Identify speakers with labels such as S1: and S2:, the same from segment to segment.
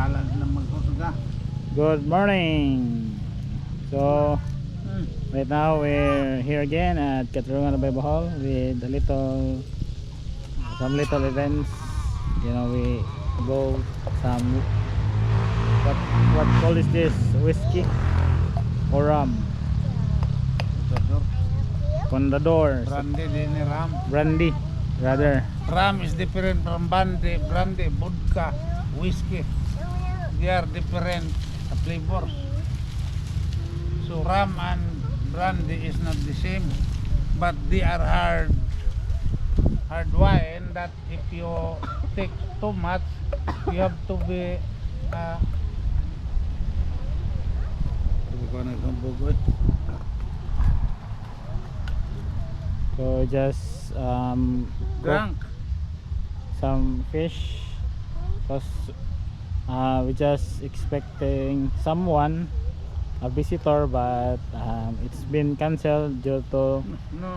S1: bahala na magputuga.
S2: Good morning. So right now we're here again at Katarungan Bay Bohol with some little events. You know, we go some what call is this, whiskey or rum? Condador.
S1: Brandy din ni Ram.
S2: Brandy rather.
S1: Ram is different from brandy, vodka, whiskey. They are different flavors. So rum and brandy is not the same, but they are hard wine that if you take too much, you have to be
S2: So just cook
S1: drunk.
S2: some fish because we just expecting someone, a visitor, but it's been cancelled due to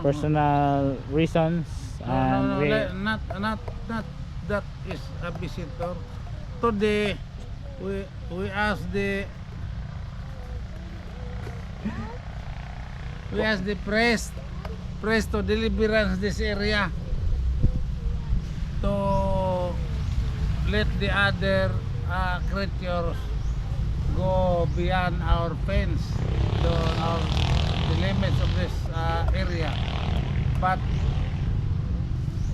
S2: personal reasons. And
S1: Not that is a visitor. Today we asked the priest to deliverance this area to let the other creatures go beyond our fence, the limits of this area. But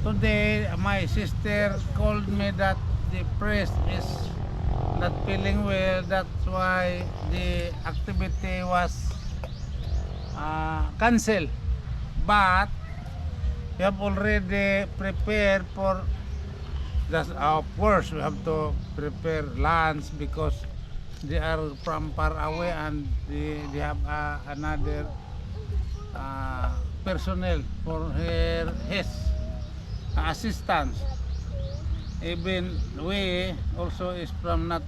S1: today my sister called me that the priest is not feeling well. That's why the activity was cancelled. But we have already prepared for that. Of course we have to prepare lunch because they are from far away and they have another personnel for his assistance. Even we also is from not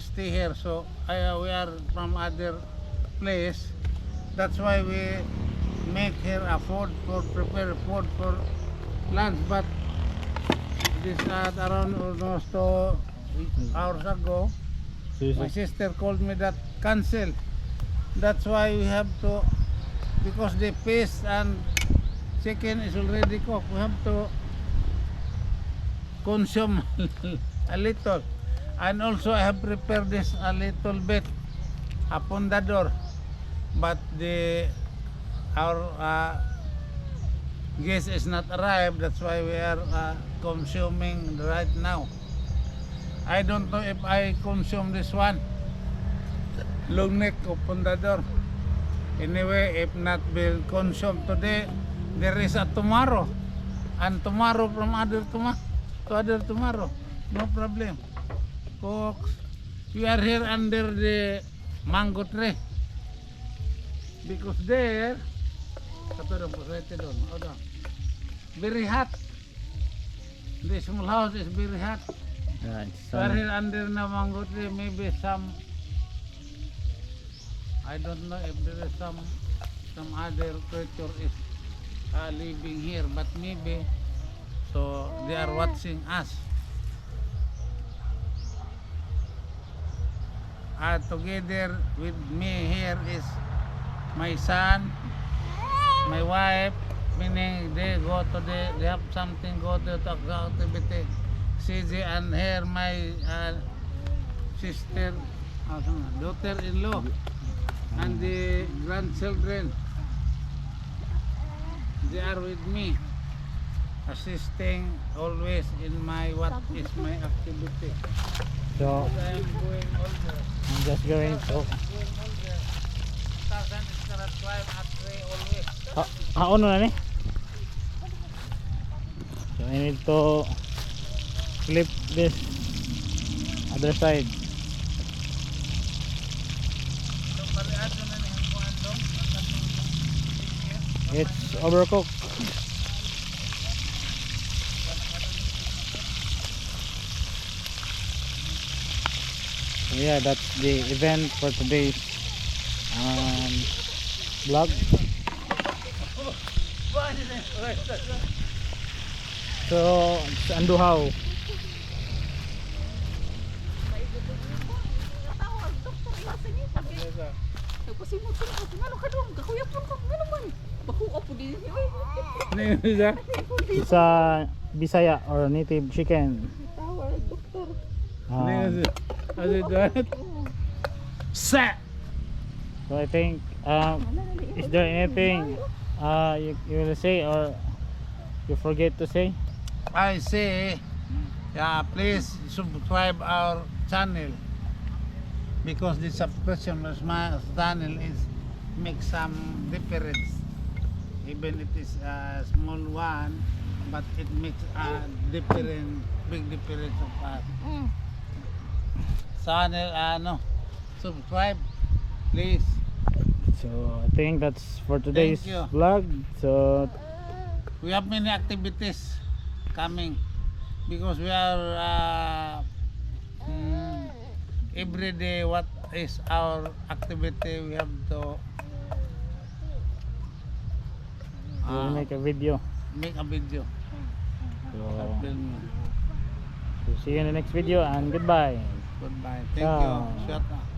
S1: stay here, so we are from other place. That's why we make here a food for prepare food for lunch. But this around almost 2 hours ago, my sister called me that cancel. That's why we have to, because the fish and chicken is already cooked, we have to consume a little. And also I have prepared this a little bit upon the door, but our guest is not arrived. That's why we are consuming right now. I don't know if I consume this one, long neck upon the door. Anyway, if not will consume today, there is a tomorrow, and tomorrow from other tomorrow, no problem. Folks, we are here under the mango tree because there very hot. The small house is very hot.
S2: Right,
S1: We are here under the mango tree. Maybe some, I don't know if there is some other creature is living here, but maybe so they are watching us. Together with me here is my son, my wife, meaning they have something, go to activity. CJ and her, my sister, daughter-in-law, and the grandchildren. They are with me, assisting always in what is my activity.
S2: so
S1: I am going older.
S2: I'm just going to
S1: Tarzan is gonna climb a tree always.
S2: ano na ni? So I need to flip this other side. It's overcooked. So yeah, that's the event for today's vlog. So it's Anduhaw.
S1: ka.
S3: Nagpasimot ko na. Ngano ka doon? Kakuyapon ko. Ngano man? Bakuha po din. Uy.
S1: Ano yun siya?
S2: Sa Bisaya or native chicken.
S3: Tower, doktor.
S1: Ano yun siya? Ano yun siya? Sa!
S2: So I think is there anything you will say or you forget to say?
S1: I say, yeah, please subscribe our channel because the subscription of my channel is make some difference. Even it is a small one, but it makes a different, big difference of us. Channel, subscribe, please.
S2: So I think that's for today's
S1: Thank you.
S2: vlog. So
S1: We have many activities coming because we are every day. What is our activity? We have to
S2: we'll make a video.
S1: make a video.
S2: So,
S1: Film.
S2: so see you in the next video and goodbye.
S1: Goodbye. Thank
S2: Ciao.
S1: you. Shut up.